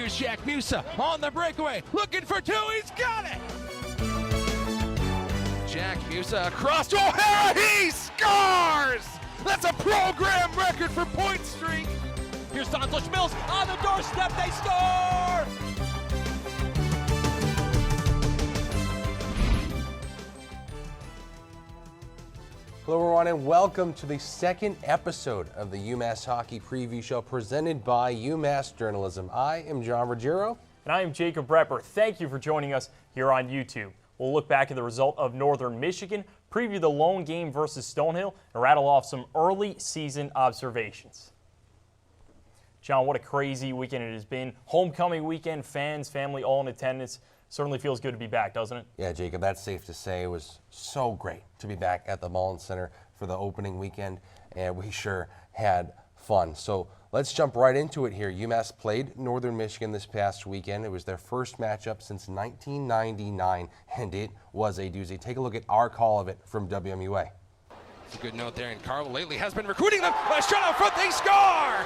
Here's Jack Musa on the breakaway, looking for two, he's got it! Jack Musa across to O'Hara, he scores! That's a program record for point streak! Here's Santos Mills on the doorstep, they score! Hello everyone and welcome to the second episode of the UMass Hockey Preview Show presented by UMass Journalism. I am John Ruggiero. And I am Jacob Brepper. Thank you for joining us here on YouTube. We'll look back at the result of Northern Michigan, preview the lone game versus Stonehill, and rattle off some early season observations. John, what a crazy weekend it has been. Homecoming weekend, fans, family, all in attendance. Certainly feels good to be back, doesn't it? Yeah, Jacob, that's safe to say. It was so great to be back at the Mullins Center for the opening weekend, and we sure had fun. So let's jump right into it here. UMass played Northern Michigan this past weekend. It was their first matchup since 1999, and it was a doozy. Take a look at our call of it from WMUA. It's a good note there, and Carl lately has been recruiting them. A shot out front, they score!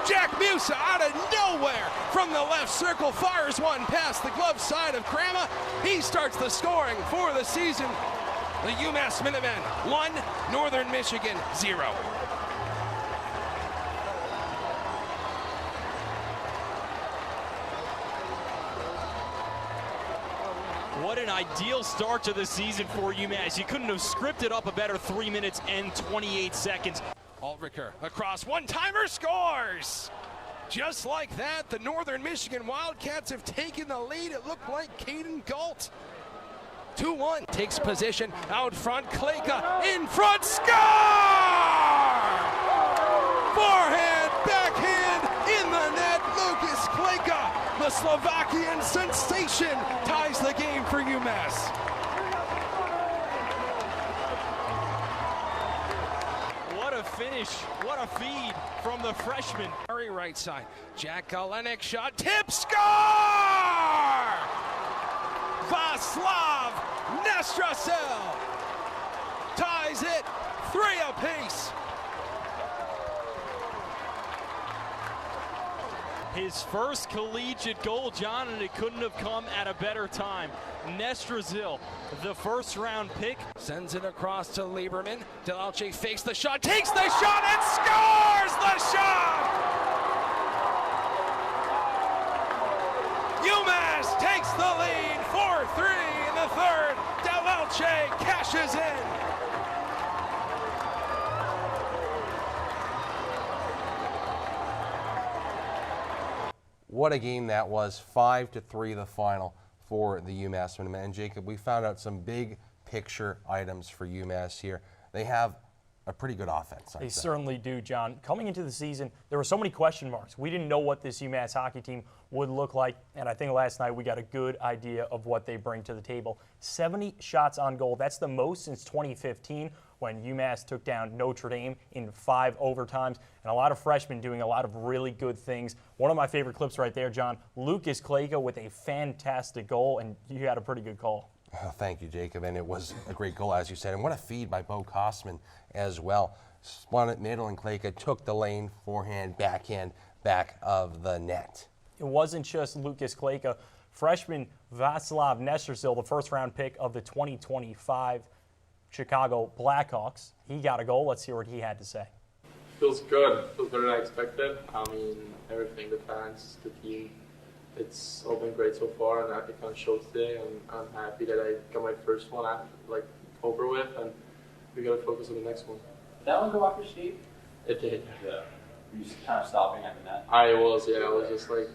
Jack Musa out of nowhere from the left circle fires one past the glove side of Crama. He starts the scoring for the season. The UMass Minutemen 1, Northern Michigan 0. What an ideal start to the season for UMass. You couldn't have scripted up a better 3 minutes and 28 seconds. Altricker across, one-timer scores! Just like that, the Northern Michigan Wildcats have taken the lead. It looked like Caden Galt. 2-1, takes position out front, Klejka in front, score! Forehand, backhand, in the net, Lucas Klejka, the Slovakian sensation, ties the game for UMass. Finish, what a feed from the freshman. Very right side, Jack Galenik shot, tip, score! Vaslav Nestrasil ties it 3 apiece. His first collegiate goal, John, and it couldn't have come at a better time. Nestrasil, the first-round pick. Sends it across to Lieberman. Delalche fakes the shot, takes the shot, and scores the shot! UMass takes the lead, 4-3 in the third. Delalche cashes in. What a game that was, 5-3 the final for the UMass Minutemen. And Jacob, we found out some big picture items for UMass here. They have a pretty good offense. They certainly do, John. Coming into the season, there were so many question marks. We didn't know what this UMass hockey team would look like, and I think last night we got a good idea of what they bring to the table. 70 shots on goal. That's the most since 2015 when UMass took down Notre Dame in 5 overtimes, and a lot of freshmen doing a lot of really good things. One of my favorite clips right there, John, Lucas Klejka with a fantastic goal, and you had a pretty good call. Oh, thank you, Jacob, and it was a great goal, as you said, and what a feed by Bo Kosman as well. Spun it middle, and Klejka took the lane, forehand, backhand, back of the net. It wasn't just Lucas Klejka. Freshman Vaslav Nestrasil, the first-round pick of the 2025 Chicago Blackhawks, he got a goal. Let's hear what he had to say. Feels good. Feels better than I expected. I mean, everything, the fans, the team, it's all been great so far, and I think on show today, and I'm happy that I got my first one over with, and we got to focus on the next one. Did that one go off your skate? It did. Yeah. Were you just kind of stopping at the net? I was just like,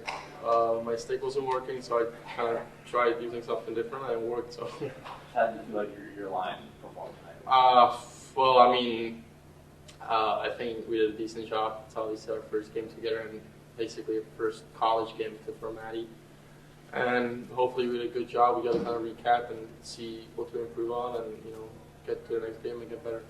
my stick wasn't working, so I kind of tried using something different, and it worked, so. How did you feel like your line performed tonight? Well, I mean, I think we did a decent job. It's obviously our first game together, and basically a first college game for Maddie. And hopefully we did a good job. We got to kind of recap and see what to improve on, and get to the next game and get better.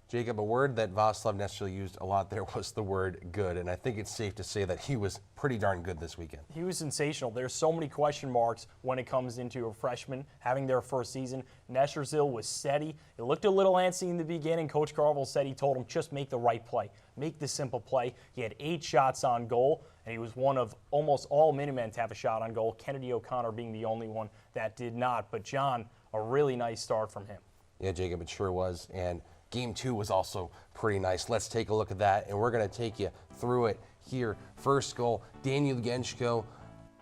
Jacob, a word that Vaslav necessarily used a lot there was the word good, and I think it's safe to say that he was pretty darn good this weekend. He was sensational. There's so many question marks when it comes into a freshman having their first season. Nestrosil was steady. It looked a little antsy in the beginning. Coach Carvel said he told him just make the right play, make the simple play. He had 8 shots on goal, and he was one of almost all Minutemen to have a shot on goal, Kennedy O'Connor being the only one that did not. But John, a really nice start from him. Yeah, Jacob, it sure was. And Game 2 was also pretty nice. Let's take a look at that, and we're going to take you through it here. First goal, Daniel Genshko,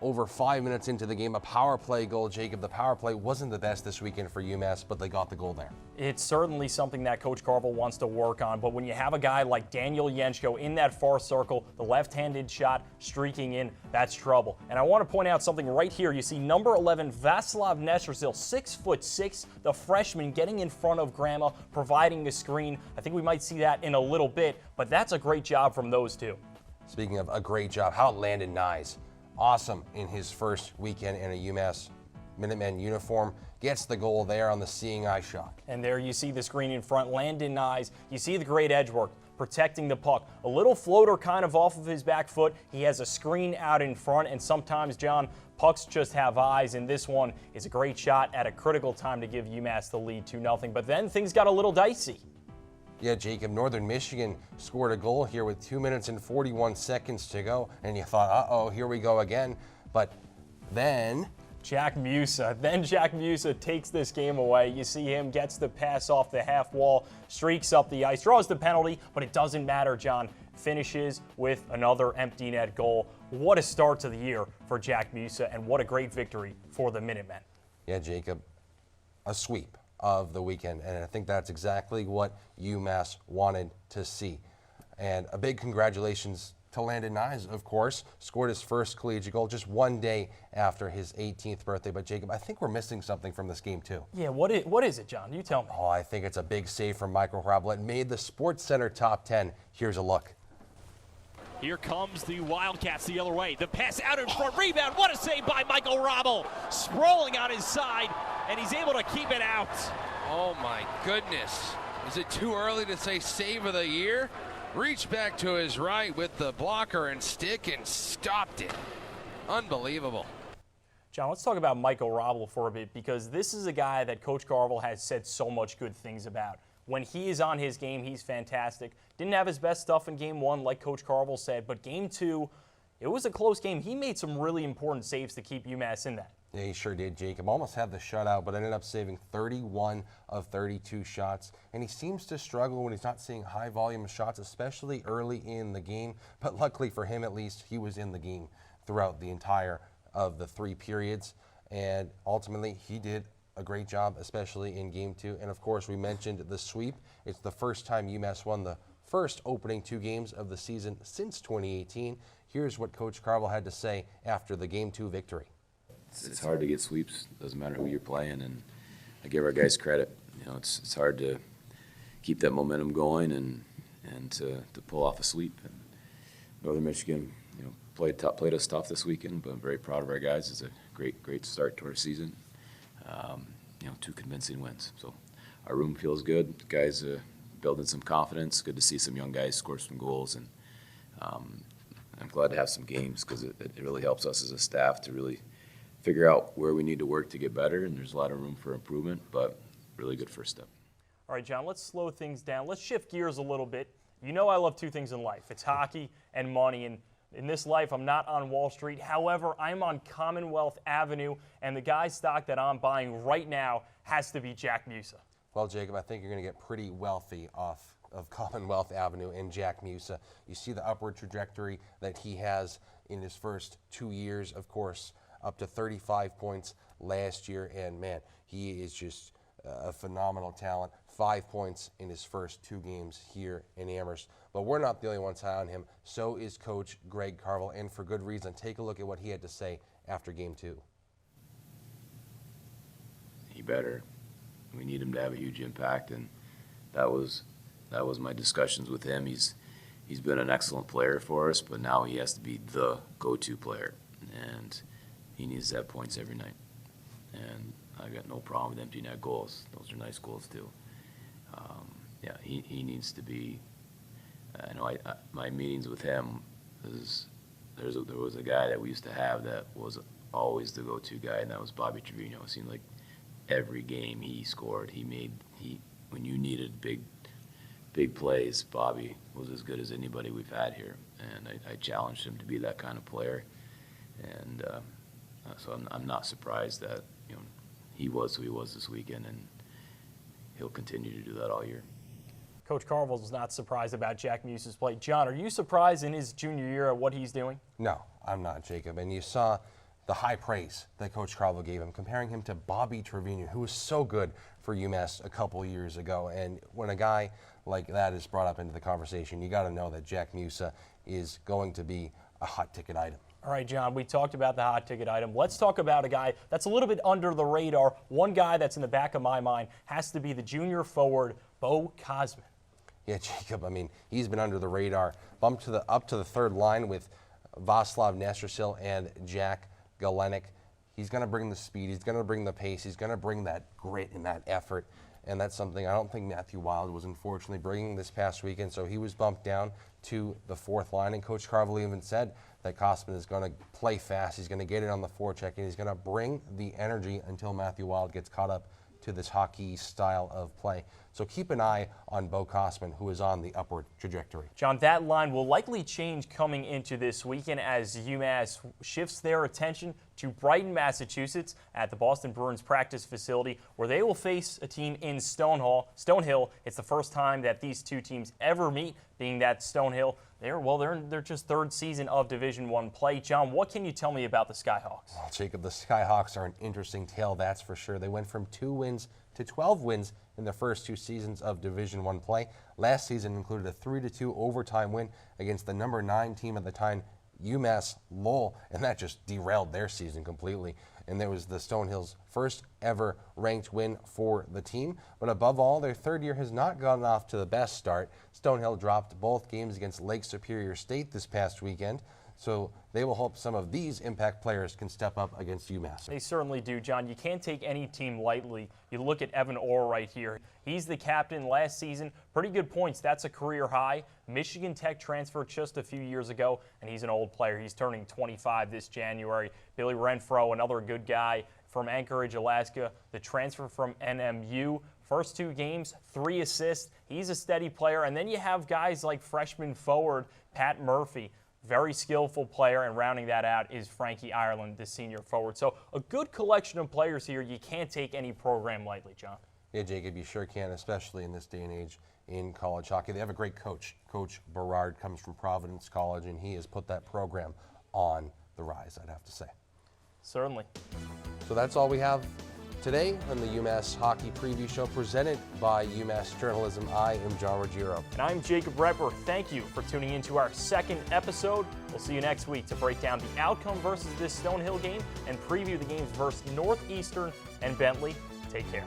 over 5 minutes into the game, a power play goal. Jacob, the power play wasn't the best this weekend for UMass, but they got the goal there. It's certainly something that Coach Carvel wants to work on, but when you have a guy like Daniel Yenchko in that far circle, the left-handed shot streaking in, that's trouble. And I want to point out something right here. You see number 11, Vaslav Nestrosil, 6'6", the freshman getting in front of Grandma, providing a screen. I think we might see that in a little bit, but that's a great job from those two. Speaking of a great job, how about Landon Nyes? Awesome in his first weekend in a UMass Minutemen uniform. Gets the goal there on the seeing eye shot. And there you see the screen in front. Landon Nyes, you see the great edge work, protecting the puck. A little floater kind of off of his back foot. He has a screen out in front, and sometimes, John, pucks just have eyes, and this one is a great shot at a critical time to give UMass the lead 2-0. But then things got a little dicey. Yeah, Jacob, Northern Michigan scored a goal here with 2 minutes and 41 seconds to go, and you thought, uh-oh, here we go again. But then Jack Musa takes this game away. You see him, gets the pass off the half wall, streaks up the ice, draws the penalty, but it doesn't matter, John. Finishes with another empty net goal. What a start to the year for Jack Musa, and what a great victory for the Minutemen. Yeah, Jacob, a sweep of the weekend, and I think that's exactly what UMass wanted to see. And a big congratulations to Landon Nyes, of course, scored his first collegiate goal just 1 day after his 18th birthday. But Jacob, I think we're missing something from this game too. Yeah, what is it, John? You tell me. Oh, I think it's a big save from Michael Hrabel. It made the Sports Center top 10. Here's a look. Here comes the Wildcats the other way. The pass out in front, rebound. What a save by Michael Hrabel. Sprawling on his side, and he's able to keep it out. Oh my goodness. Is it too early to say save of the year? Reached back to his right with the blocker and stick and stopped it. Unbelievable. John, let's talk about Michael Hrabel for a bit, because this is a guy that Coach Carvel has said so much good things about. When he is on his game, he's fantastic. Didn't have his best stuff in Game 1, like Coach Carvel said, but Game 2, it was a close game. He made some really important saves to keep UMass in that. Yeah, he sure did, Jacob. Almost had the shutout, but ended up saving 31 of 32 shots. And he seems to struggle when he's not seeing high volume of shots, especially early in the game. But luckily for him, at least, he was in the game throughout the entire of the 3 periods. And ultimately, he did a great job, especially in Game 2. And of course, we mentioned the sweep. It's the first time UMass won the first opening 2 games of the season since 2018. Here's what Coach Carvel had to say after the Game 2 victory. It's hard to get sweeps. Doesn't matter who you're playing, and I give our guys credit. You know, it's hard to keep that momentum going and to pull off a sweep. And Northern Michigan, you know, played us tough this weekend, but I'm very proud of our guys. It's a great start to our season. You know, 2 convincing wins. So our room feels good. The guys building some confidence. Good to see some young guys score some goals, and I'm glad to have some games because it really helps us as a staff to really figure out where we need to work to get better, and there's a lot of room for improvement, but really good first step. All right, John, let's slow things down. Let's shift gears a little bit. You know I love 2 things in life. It's hockey and money, and in this life, I'm not on Wall Street. However, I'm on Commonwealth Avenue, and the guy's stock that I'm buying right now has to be Jack Musa. Well, Jacob, I think you're going to get pretty wealthy off of Commonwealth Avenue and Jack Musa. You see the upward trajectory that he has in his first 2 years, of course, up to 35 points last year, and man, he is just a phenomenal talent. 5 points in his first 2 games here in Amherst. But we're not the only ones high on him. So is Coach Greg Carvel, and for good reason. Take a look at what he had to say after Game 2. He better. We need him to have a huge impact, and that was my discussions with him. He's been an excellent player for us, but now he has to be the go-to player, and he needs to have points every night. And I got no problem with empty net goals. Those are nice goals too. yeah, he needs to be. I know my meetings with him is there was a guy that we used to have that was always the go-to guy, and that was Bobby Trevino. It seemed like every game he scored, when you needed big plays, Bobby was as good as anybody we've had here, and I challenged him to be that kind of player, and so I'm not surprised that he was who he was this weekend, and he'll continue to do that all year. Coach Carvel was not surprised about Jack Muse's play. John, are you surprised in his junior year at what he's doing? No, I'm not, Jacob. And you saw the high praise that Coach Carvel gave him, comparing him to Bobby Trevino, who was so good for UMass a couple years ago. And when a guy like that is brought up into the conversation, you got to know that Jack Musa is going to be a hot ticket item. All right, John, we talked about the hot ticket item. Let's talk about a guy that's a little bit under the radar. One guy that's in the back of my mind has to be the junior forward, Bo Kosman. Yeah, Jacob, I mean, he's been under the radar. Bumped up to the third line with Vaslav Nestrasil and Jack Galenik. He's going to bring the speed. He's going to bring the pace. He's going to bring that grit and that effort. And that's something I don't think Matthew Wild was unfortunately bringing this past weekend. So he was bumped down to the fourth line. And Coach Carvel even said that Kosman is going to play fast. He's going to get it on the forecheck, and he's going to bring the energy until Matthew Wild gets caught up to this hockey style of play. So keep an eye on Bo Kosman, who is on the upward trajectory. John, that line will likely change coming into this weekend as UMass shifts their attention to Brighton, Massachusetts at the Boston Bruins practice facility, where they will face a team in Stonehill. It's the first time that these two teams ever meet, being that Stonehill, they're in their just third season of Division I play. John, what can you tell me about the Skyhawks? Well, Jacob, the Skyhawks are an interesting tale, that's for sure. They went from 2 wins to 12 wins in their first 2 seasons of Division I play. Last season included a 3-2 overtime win against the number 9 team at the time, UMass Lowell, and that just derailed their season completely. And there was the Stonehill's first ever ranked win for the team. But above all, their third year has not gotten off to the best start. Stonehill dropped both games against Lake Superior State this past weekend. So they will hope some of these impact players can step up against UMass. They certainly do, John. You can't take any team lightly. You look at Evan Orr right here. He's the captain last season. Pretty good points. That's a career high. Michigan Tech transferred just a few years ago, and he's an old player. He's turning 25 this January. Billy Renfro, another good guy from Anchorage, Alaska. The transfer from NMU. First 2 games, 3 assists. He's a steady player. And then you have guys like freshman forward Pat Murphy. Very skillful player, and rounding that out is Frankie Ireland, the senior forward. So a good collection of players here. You can't take any program lightly, John. Yeah, Jacob, you sure can, especially in this day and age in college hockey. They have a great coach. Coach Berard comes from Providence College, and he has put that program on the rise, I'd have to say. Certainly. So that's all we have today on the UMass Hockey Preview Show, presented by UMass Journalism. I am John Ruggiero. And I'm Jacob Repper. Thank you for tuning in to our second episode. We'll see you next week to break down the outcome versus this Stonehill game and preview the games versus Northeastern and Bentley. Take care.